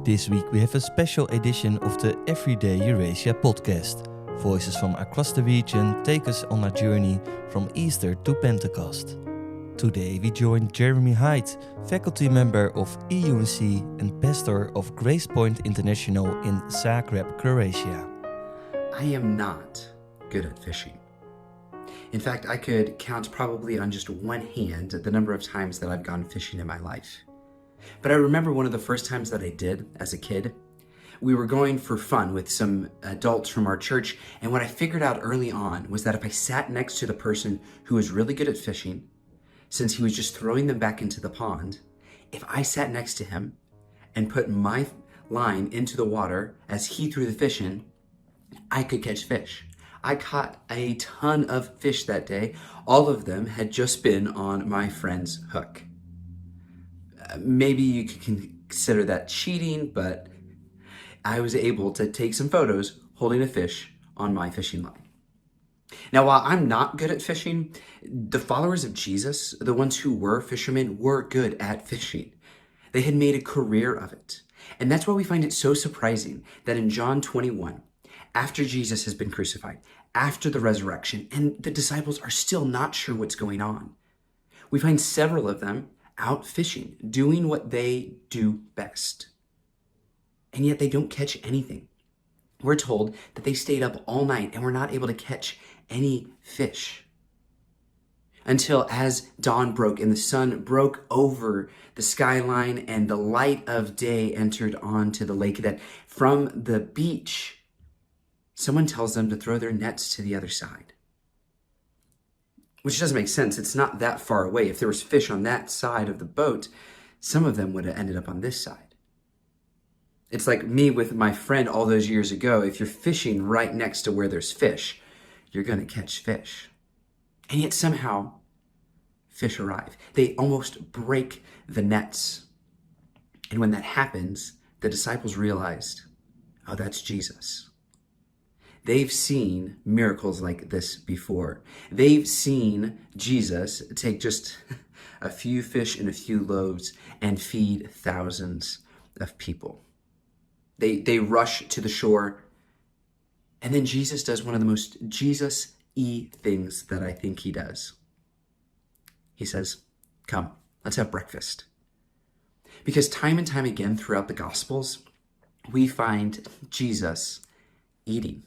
This week we have a special edition of the Everyday Eurasia Podcast. Voices from across the region take us on a journey from Easter to Pentecost. Today we join Jeremy Hyde, faculty member of EuNC and pastor of Gracepoint International in Zagreb, Croatia. I am not good at fishing. In fact, I could count probably on just one hand the number of times that I've gone fishing in my life. But I remember one of the first times that I did as a kid. We were going for fun with some adults from our church, and what I figured out early on was that if I sat next to the person who was really good at fishing, since he was just throwing them back into the pond, if I sat next to him and put my line into the water as he threw the fish in, I could catch fish. I caught a ton of fish that day. All of them had just been on my friend's hook. Maybe you could consider that cheating, but I was able to take some photos holding a fish on my fishing line. Now, while I'm not good at fishing, the followers of Jesus, the ones who were fishermen, were good at fishing. They had made a career of it. And that's why we find it so surprising that in John 21, after Jesus has been crucified, after the resurrection, and the disciples are still not sure what's going on, we find several of them out fishing, doing what they do best. And yet they don't catch anything. We're told that they stayed up all night and were not able to catch any fish. Until as dawn broke and the sun broke over the skyline and the light of day entered onto the lake, that from the beach, someone tells them to throw their nets to the other side. Which doesn't make sense. It's not that far away. If there was fish on that side of the boat, some of them would have ended up on this side. It's like me with my friend all those years ago. If you're fishing right next to where there's fish, you're going to catch fish. And yet somehow, fish arrive. They almost break the nets. And when that happens, the disciples realized, oh, that's Jesus. They've seen miracles like this before. They've seen Jesus take just a few fish and a few loaves and feed thousands of people. They rush to the shore, and then Jesus does one of the most Jesus-y things that I think he does. He says, come, let's have breakfast. Because time and time again throughout the Gospels, we find Jesus eating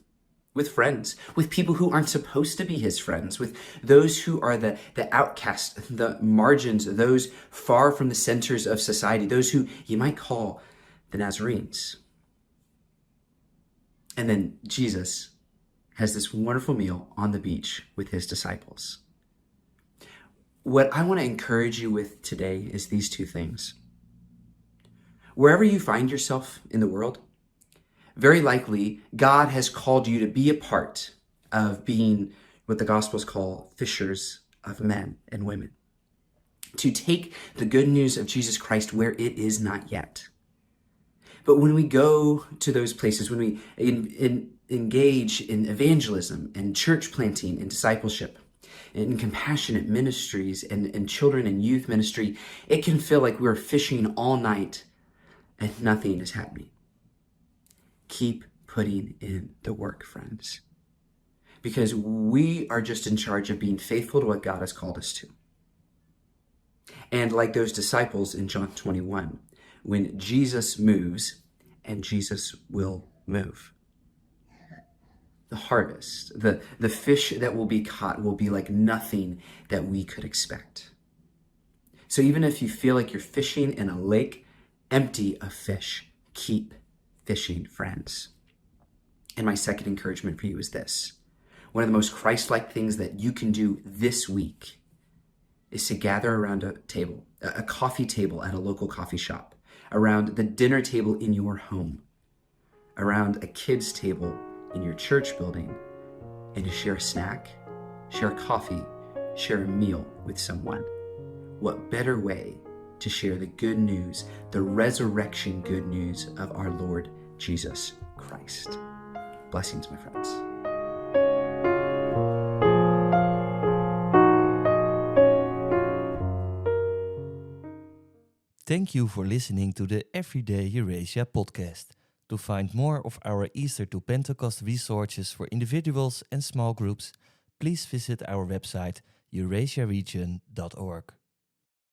with friends, with people who aren't supposed to be his friends, with those who are the outcasts, the margins, those far from the centers of society, those who you might call the Nazarenes. And then Jesus has this wonderful meal on the beach with his disciples. What I want to encourage you with today is these two things. Wherever you find yourself in the world, very likely God has called you to be a part of being what the Gospels call fishers of men and women. To take the good news of Jesus Christ where it is not yet. But when we go to those places, when we engage in evangelism and church planting and discipleship, in compassionate ministries and children and youth ministry, it can feel like we're fishing all night and nothing is happening. Keep putting in the work, friends. Because we are just in charge of being faithful to what God has called us to. And like those disciples in John 21, when Jesus moves, and Jesus will move. The harvest, the fish that will be caught will be like nothing that we could expect. So even if you feel like you're fishing in a lake empty of fish, keep fishing, friends. And my second encouragement for you is this. One of the most Christ-like things that you can do this week is to gather around a table, a coffee table at a local coffee shop, around the dinner table in your home, around a kid's table in your church building, and to share a snack, share a coffee, share a meal with someone. What better way to share the good news, the resurrection good news of our Lord Jesus Christ. Blessings, my friends. Thank you for listening to the Everyday Eurasia Podcast. To find more of our Easter to Pentecost resources for individuals and small groups, please visit our website eurasiaregion.org.